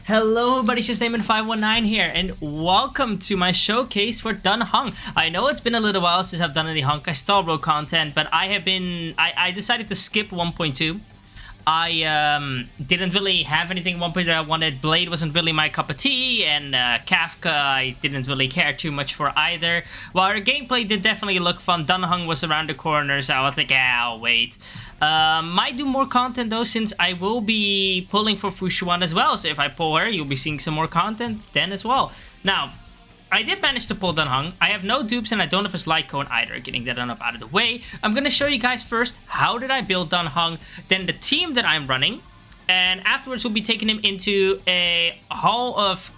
Hello everybody, it's just Naaman519 here, and welcome to my showcase for Dan Heng. I know it's been a little while since I've done any Honkai Star Bro content, but I decided to skip 1.2. I didn't really have anything 1.2 that I wanted. Blade wasn't really my cup of tea, and Kafka I didn't really care too much for either. While our gameplay did definitely look fun, Dan Heng was around the corner, so I was like, yeah, I'll wait. Might do more content though, since I will be pulling for Fushuan as well, so if I pull her, you'll be seeing some more content then as well. Now, I did manage to pull Dan Heng. I have no dupes and I don't have his light cone either. Getting that up out of the way. I'm gonna show you guys first how did I build Dan Heng, then the team that I'm running, and afterwards we'll be taking him into a Hall of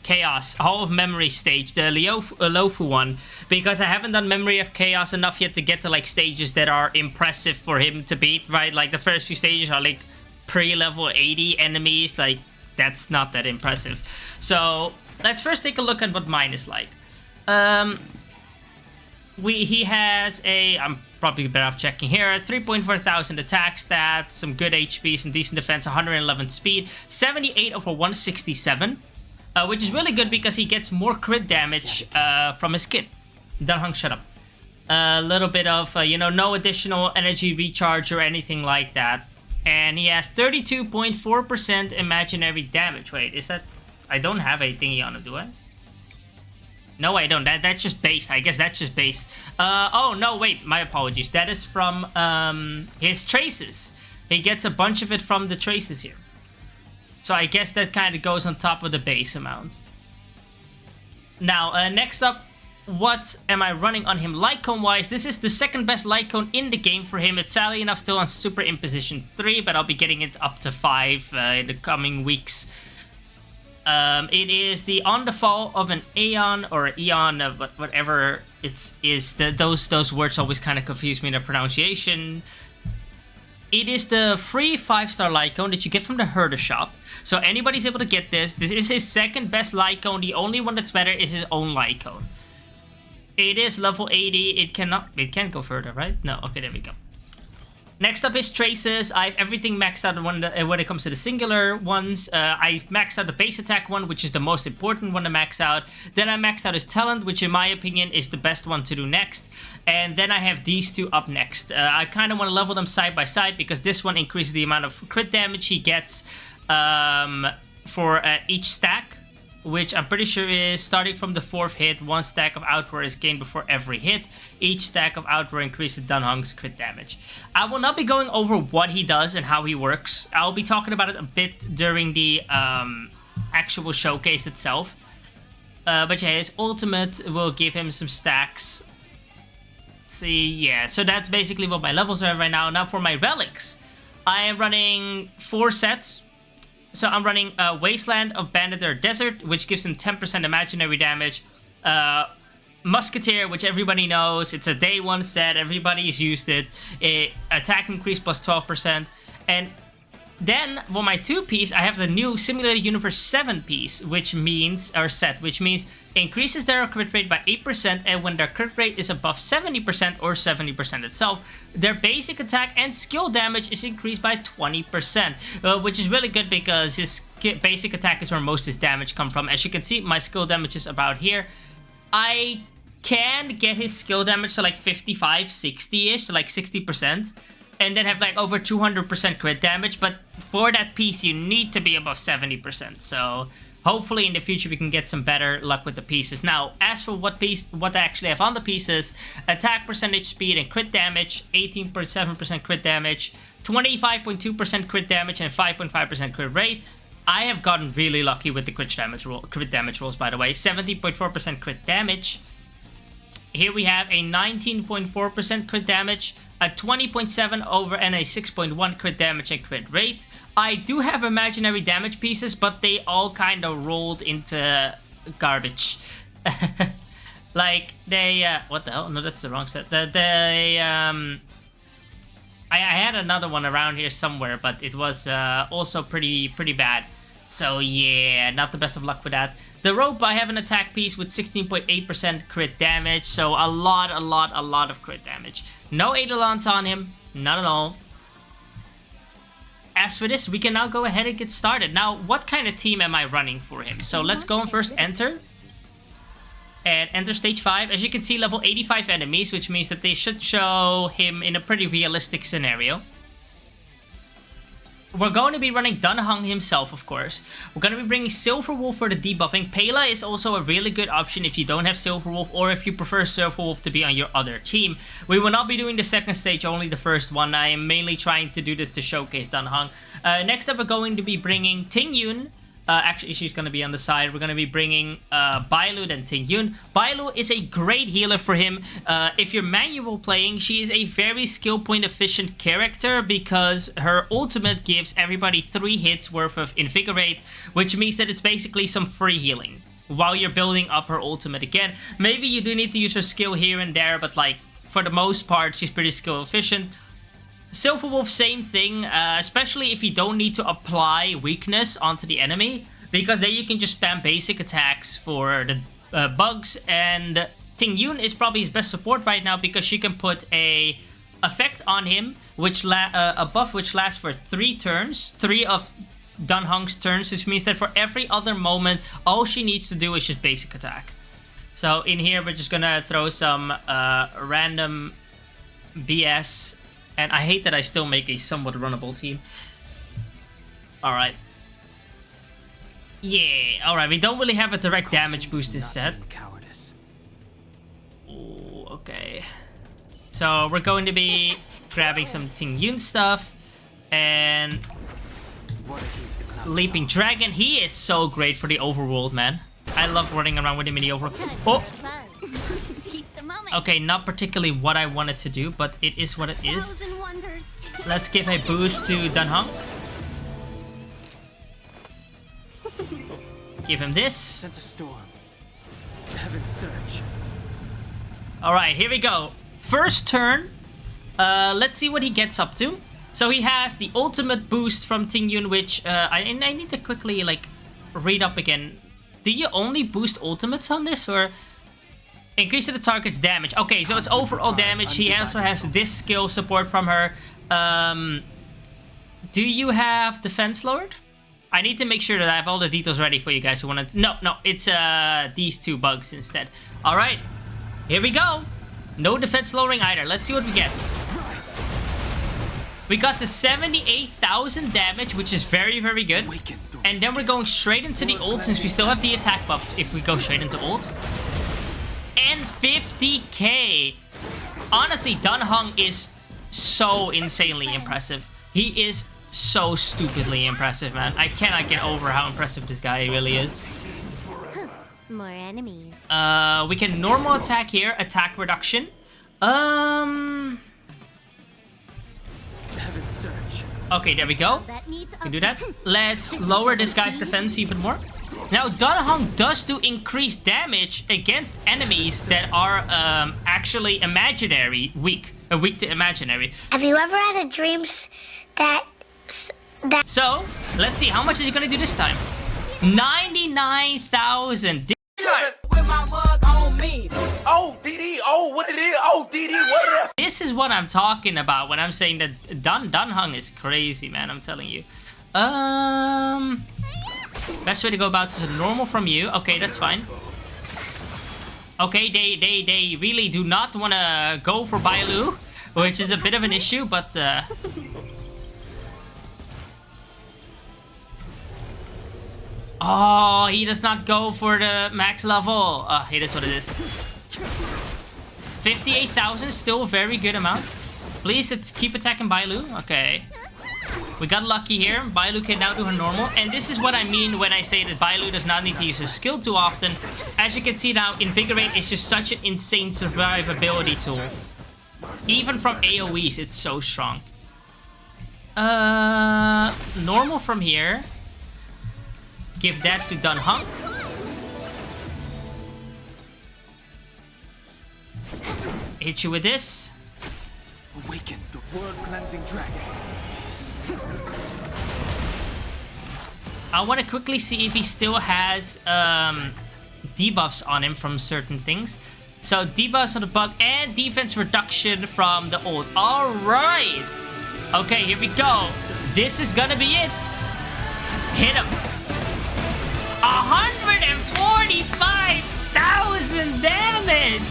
Chaos, Hall of Memory stage, the Lofu one, because I haven't done Memory of Chaos enough yet to get to like stages that are impressive for him to beat, right? Like the first few stages are like pre-level 80 enemies, like that's not that impressive. So let's first take a look at what mine is like. He has a, I'm probably better off checking here, 3.4 thousand attack stat, some good HP, some decent defense, 111 speed, 78 over 167. Which is really good because he gets more crit damage from his kit. Dan Heng, shut up. A little bit of, you know, no additional energy recharge or anything like that. And he has 32.4% imaginary damage. Wait, is that... I don't have a thingy on it, do I? No, I don't. That's just base. I guess that's just base. Oh, no, wait. My apologies. That is from his traces. He gets a bunch of it from the traces here. So I guess that kind of goes on top of the base amount. Now, next up, what am I running on him light cone wise? This is the second best light cone in the game for him. It's sadly enough still on super imposition 3, but I'll be getting it up to 5 in the coming weeks. It is the On the Fall of an Aeon, or Eon, whatever it is. Those words always kind of confuse me in the pronunciation. It is the free 5-star light cone that you get from the Herder shop. So anybody's able to get this. This is his second best light cone. The only one that's better is his own light cone. It is level 80. It can't go further, right? No, okay, there we go. Next up is traces. I have everything maxed out when it comes to the singular ones. I've maxed out the base attack one, which is the most important one to max out. Then I maxed out his talent, which in my opinion is the best one to do next. And then I have these two up next. I kind of want to level them side by side because this one increases the amount of crit damage he gets for each stack, which I'm pretty sure is starting from the 4th hit. 1 stack of Outroar is gained before every hit. Each stack of Outroar increases Dan Heng's crit damage. I will not be going over what he does and how he works. I'll be talking about it a bit during the actual showcase itself. But yeah, his ultimate will give him some stacks. Let's see, yeah, so that's basically what my levels are right now. Now for my relics, I am running 4 sets. So I'm running Wasteland of Banditer Desert, which gives him 10% imaginary damage. Musketeer, which everybody knows. It's a day 1 set. Everybody's used it. Attack increase plus 12%. And then for my 2-piece, I have the new Simulated Universe 7-piece, which means, or set, which means increases their crit rate by 8%, and when their crit rate is above 70% or 70% itself, their basic attack and skill damage is increased by 20%, which is really good because his basic attack is where most of his damage comes from. As you can see, my skill damage is about here. I can get his skill damage to like 55, 60-ish, to like 60%. And then have like over 200% crit damage, but for that piece you need to be above 70%. So hopefully in the future we can get some better luck with the pieces. Now, as for what I actually have on the pieces, attack percentage, speed, and crit damage, 18.7% crit damage, 25.2% crit damage, and 5.5% crit rate. I have gotten really lucky with the crit damage rolls, by the way. 70.4% crit damage. Here we have a 19.4% crit damage, a 20.7 over and a 6.1 crit damage and crit rate. I do have imaginary damage pieces, but they all kind of rolled into garbage. Like, they, what the hell? No, that's the wrong set. I had another one around here somewhere, but it was also pretty bad. So yeah, not the best of luck with that. The rope, I have an attack piece with 16.8% crit damage, so a lot of crit damage. No Eidolons on him, not at all. as for this, we can now go ahead and get started. Now, what kind of team am I running for him? So let's go and first enter. And enter stage 5. As you can see, level 85 enemies, which means that they should show him in a pretty realistic scenario. We're going to be running Dan Heng himself, of course. We're going to be bringing Silverwolf for the debuffing. Pela is also a really good option if you don't have Silverwolf, or if you prefer Silverwolf to be on your other team. We will not be doing the second stage, only the first one. I am mainly trying to do this to showcase Dan Heng. Next up, we're going to be bringing Ting Yun. Actually, she's going to be on the side. We're going to be bringing Bailu and Ting Yun. Bailu is a great healer for him. If you're manual playing, she is a very skill point efficient character because her ultimate gives everybody 3 hits worth of Invigorate, which means that it's basically some free healing while you're building up her ultimate again. Maybe you do need to use her skill here and there, but like for the most part, she's pretty skill efficient. Silverwolf, same thing, especially if you don't need to apply weakness onto the enemy, because then you can just spam basic attacks for the bugs, and Ting Yun is probably his best support right now because she can put a effect on him, which a buff which lasts for 3 turns, 3 of Dan Heng's turns, which means that for every other moment, all she needs to do is just basic attack. So in here, we're just gonna throw some random BS. And I hate that I still make a somewhat runnable team. Alright. Yeah, alright, we don't really have a direct damage boost this set. Ooh, okay. So we're going to be grabbing some Ting Yun stuff. And Leaping Dragon, he is so great for the overworld, man. I love running around with him in the overworld. Oh! Okay, not particularly what I wanted to do, but it is what it is. Let's give a boost to Dan Heng. Give him this. Alright, here we go. First turn. Let's see what he gets up to. So he has the ultimate boost from Ting Yun, which I need to quickly like read up again. Do you only boost ultimates on this, or increase the target's damage? Okay, so it's overall damage. He also has this skill support from her. Do you have Defense Lord? I need to make sure that I have all the details ready for you guys who want to... No, it's these 2 bugs instead. All right, here we go. No defense lowering either. Let's see what we get. We got the 78,000 damage, which is very, very good. And then we're going straight into the ult, since we still have the attack buff if we go straight into ult. And 50k. Honestly, Dan Heng is so insanely impressive. He is so stupidly impressive, man. I cannot get over how impressive this guy really is. More enemies. We can normal attack here, attack reduction. Okay, there we go. We can do that. Let's lower this guy's defense even more. Now, Dan Heng does do increased damage against enemies that are actually imaginary, weak to imaginary. Have you ever had a dream that... So, let's see, how much is he gonna do this time? 99,000. Oh, DD, oh, what it is? Oh, DD, what it is? This is what I'm talking about when I'm saying that Dan Heng is crazy, man. I'm telling you. Best way to go about this is normal from you. Okay, that's fine. Okay, they really do not want to go for Bailu, which is a bit of an issue, but oh, he does not go for the max level. It is what it is. 58,000, still a very good amount. Please, let's keep attacking Bailu. Okay. We got lucky here. Bailu can now do her normal. And this is what I mean when I say that Bailu does not need to use her skill too often. As you can see now, Invigorate is just such an insane survivability tool. Even from AoEs, it's so strong. Normal from here. Give that to Dan Heng. Hit you with this. Awaken the world-cleansing dragon. I want to quickly see if he still has debuffs on him from certain things. So debuffs on the bug and defense reduction from the ult. All right. Okay, here we go. This is gonna be it. Hit him. 145,000 damage.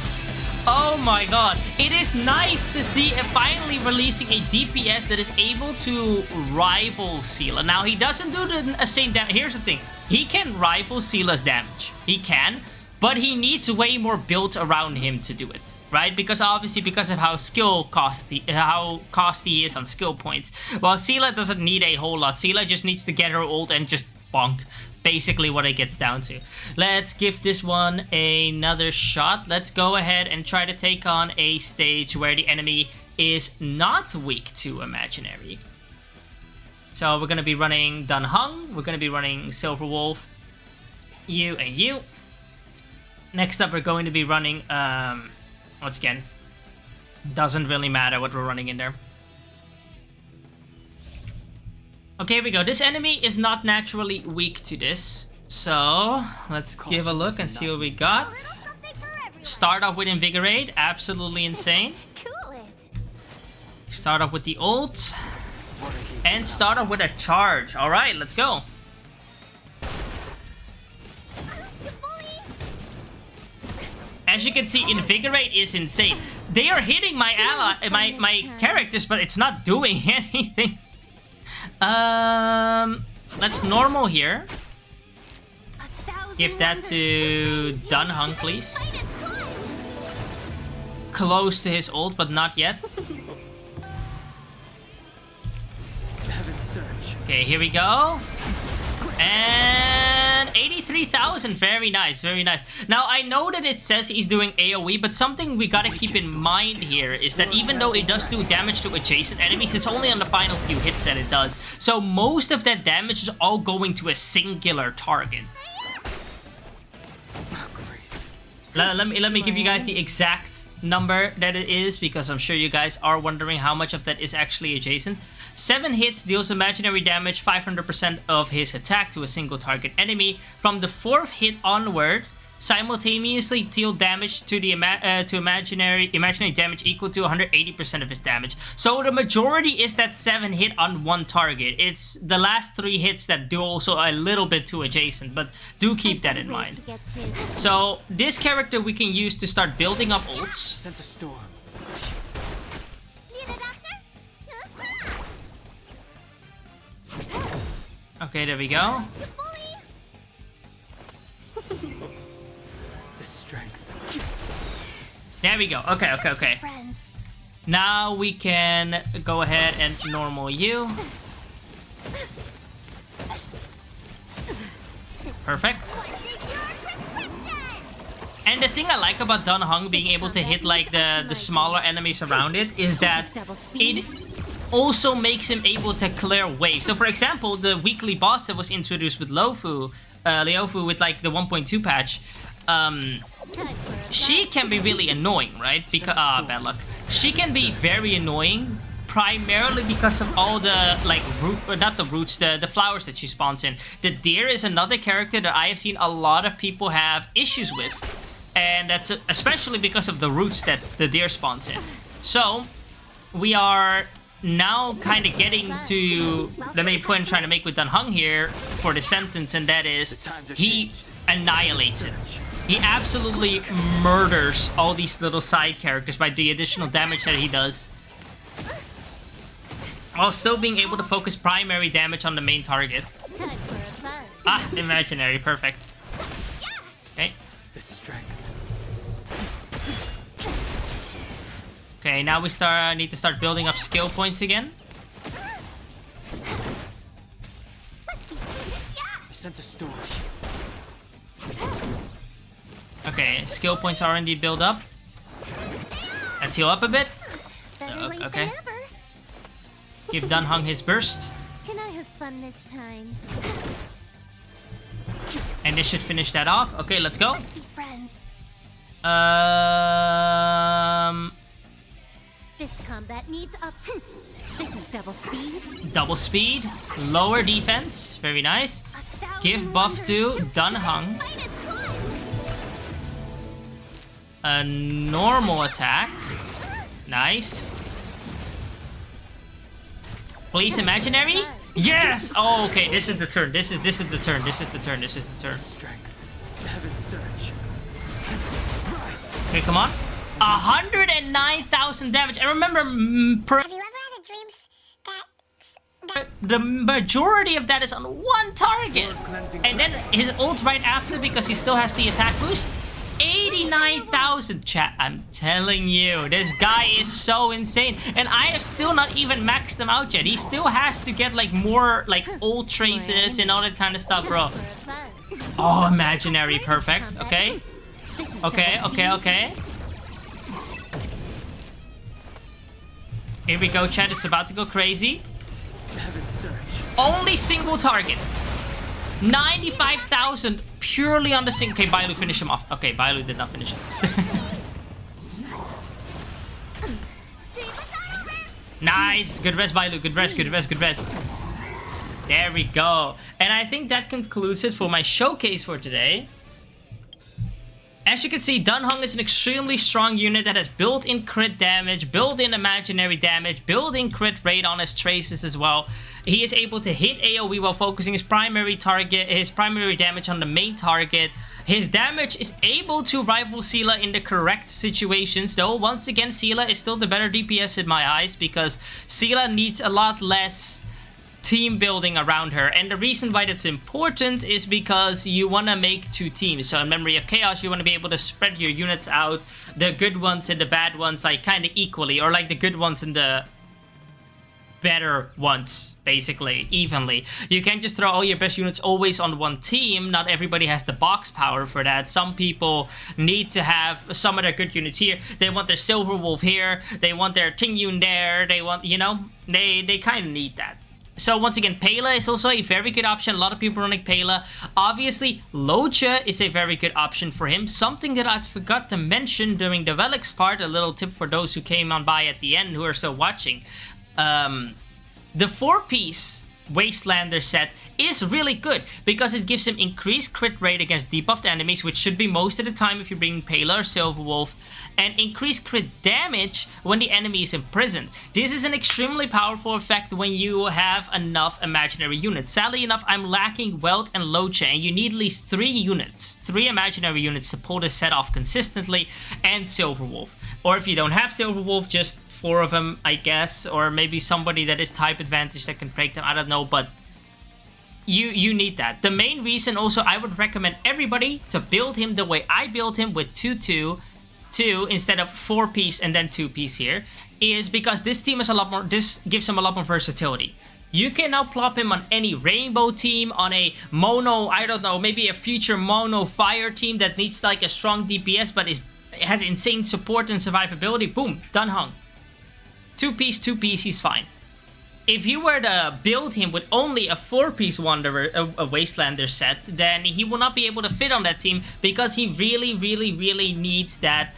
Oh my god. It is nice to see it finally releasing a DPS that is able to rival Seela. Now, he doesn't do the same damage. Here's the thing. He can rival Seela's damage. He can, but he needs way more built around him to do it. Right? Because obviously, because of how costly he is on skill points. Well, Seela doesn't need a whole lot. Seela just needs to get her ult and just bonk. Basically what it gets down to. Let's give this one another shot. Let's go ahead and try to take on a stage where the enemy is not weak to imaginary. So we're going to be running Dan Heng. We're going to be running Silver Wolf. You and you. Next up, we're going to be running... once again, doesn't really matter what we're running in there. Okay, here we go. This enemy is not naturally weak to this. So, let's give a look and see what we got. Start off with Invigorate. Absolutely insane. Start off with the ult. And start off with a charge. Alright, let's go. As you can see, Invigorate is insane. They are hitting my my characters, but it's not doing anything. Let's normal here. Give that to Dan Heng, please. Close to his ult, but not yet. Okay, here we go. And 83,000, very nice, very nice. Now, I know that it says he's doing AoE, but something we gotta keep in mind here is that even though it does do damage to adjacent enemies, it's only on the final few hits that it does. So most of that damage is all going to a singular target. Let me give you guys the exact number that it is, because I'm sure you guys are wondering how much of that is actually adjacent. 7 hits deals imaginary damage 500% of his attack to a single target enemy. From the 4th hit onward, simultaneously deal damage to the imaginary damage equal to 180% of his damage. So the majority is that 7 hit on one target. It's the last 3 hits that do also a little bit to adjacent, but do keep that in mind. So this character we can use to start building up ults. Okay, there we go. There we go. Okay. Now we can go ahead and normal you. Perfect. And the thing I like about Dan Heng being able to hit like the smaller enemies around it is that it also makes him able to clear waves. So for example, the weekly boss that was introduced with Leofu with like the 1.2 patch, she can be really annoying, right? Because bad luck. She can be very annoying, primarily because of all the like the flowers that she spawns in. The deer is another character that I have seen a lot of people have issues with, and that's especially because of the roots that the deer spawns in. So we are now kind of getting to the main point I'm trying to make with Dan Heng here for the sentence, and that is he annihilates it. He absolutely murders all these little side characters by the additional damage that he does, while still being able to focus primary damage on the main target. Imaginary, perfect. Okay. Okay, now we need to start building up skill points again. Okay, skill points are indeed built up. Let's heal up a bit. Okay. Give Dan Heng his burst. Can I have fun this time? And this should finish that off. Okay, let's go. Let's be friends. This combat needs up. This is double speed. Double speed. Lower defense. Very nice. Give buff to Dan Heng. A normal attack. Nice. Please, imaginary. Yes. Oh, okay. This is the turn. This is the turn. This is the turn. This is the turn. Okay, come on. 109,000 damage. I remember Have you ever had a dream that the majority of that is on one target. And then his ult right after, because he still has the attack boost. 89,000, chat. I'm telling you, this guy is so insane. And I have still not even maxed him out yet. He still has to get like more like ult traces and all that kind of stuff, bro. Oh, imaginary, perfect. Okay. Okay, okay, okay. Here we go, chat. It's about to go crazy. Only single target. 95,000 purely on the single. Okay, Bailu, finish him off. Okay, Bailu did not finish him. Nice. Good rest, Bailu. Good rest, good rest, good rest. There we go. And I think that concludes it for my showcase for today. As you can see, Dan Heng is an extremely strong unit that has built-in crit damage, built-in imaginary damage, built-in crit rate on his traces as well. He is able to hit AoE while focusing his primary damage on the main target. His damage is able to rival Seela in the correct situations, though once again Seela is still the better DPS in my eyes, because Seela needs a lot less team building around her. And the reason why that's important is because you want to make two teams. So in Memory of Chaos, you want to be able to spread your units out, the good ones and the bad ones, like kind of equally, or like the good ones and the better ones, basically, evenly. You can't just throw all your best units always on one team. Not everybody has the box power for that. Some people need to have some of their good units here. They want their Silver Wolf here. They want their Ting Yun there. They want, you know, they kind of need that. So once again, Pela is also a very good option. A lot of people running Pela. Obviously, Locha is a very good option for him. Something that I forgot to mention during the Relics part, a little tip for those who came on by at the end who are still watching. The 4-piece Wastelander set is really good because it gives him increased crit rate against debuffed enemies, which should be most of the time if you're bringing Pela or Silver Wolf, and increased crit damage when the enemy is imprisoned. This is an extremely powerful effect when you have enough imaginary units. Sadly enough, I'm lacking Welt and Locha, and you need at least 3 units, 3 imaginary units to pull this set off consistently, and Silver Wolf. Or if you don't have Silver Wolf, just 4 of them, I guess, or maybe somebody that is type advantage that can break them, I don't know, but you need that. The main reason also I would recommend everybody to build him the way I built him with 2-2 instead of 4-piece and then 2-piece here, is because this team is a lot more, this gives him a lot more versatility. You can now plop him on any rainbow team, on a mono, I don't know, maybe a future mono fire team that needs like a strong DPS but has insane support and survivability. Boom, Dan Heng. 2-piece, 2-piece, he's fine. If you were to build him with only a 4-piece Wanderer, a Wastelander set, then he will not be able to fit on that team because he really, really, really needs that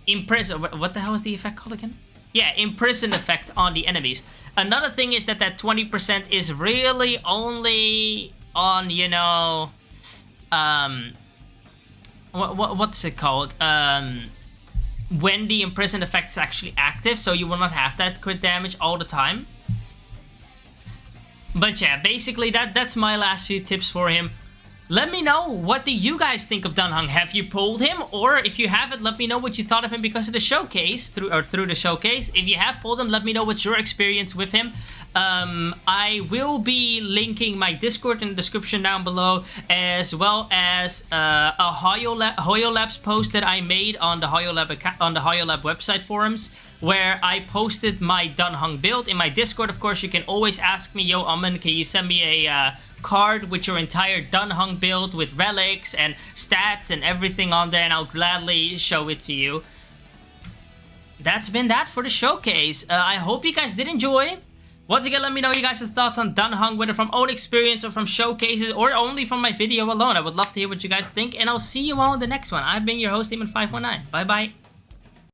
imprison. What the hell is the effect called again? Yeah, imprison effect on the enemies. Another thing is that 20% is really only on, you know, what's it called? When the imprison effect is actually active, so you will not have that crit damage all the time. But yeah, basically that's my last few tips for him. Let me know, what do you guys think of Dan Heng? Have you pulled him? Or if you haven't, let me know what you thought of him because of the showcase, through the showcase. If you have pulled him, let me know what's your experience with him. I will be linking my Discord in the description down below, as well as a HYOLabs post that I made on the HYOLab website forums, where I posted my Dan Heng build. In my Discord, of course, you can always ask me, yo, Amen, can you send me a card with your entire Dan Heng build with relics and stats and everything on there, and I'll gladly show it to you. That's been that for the showcase. I hope you guys did enjoy. Once again, let me know you guys' thoughts on Dan Heng, whether from own experience or from showcases or only from my video alone. I would love to hear what you guys think, and I'll see you all in the next one. I've been your host, Demon519. Bye bye.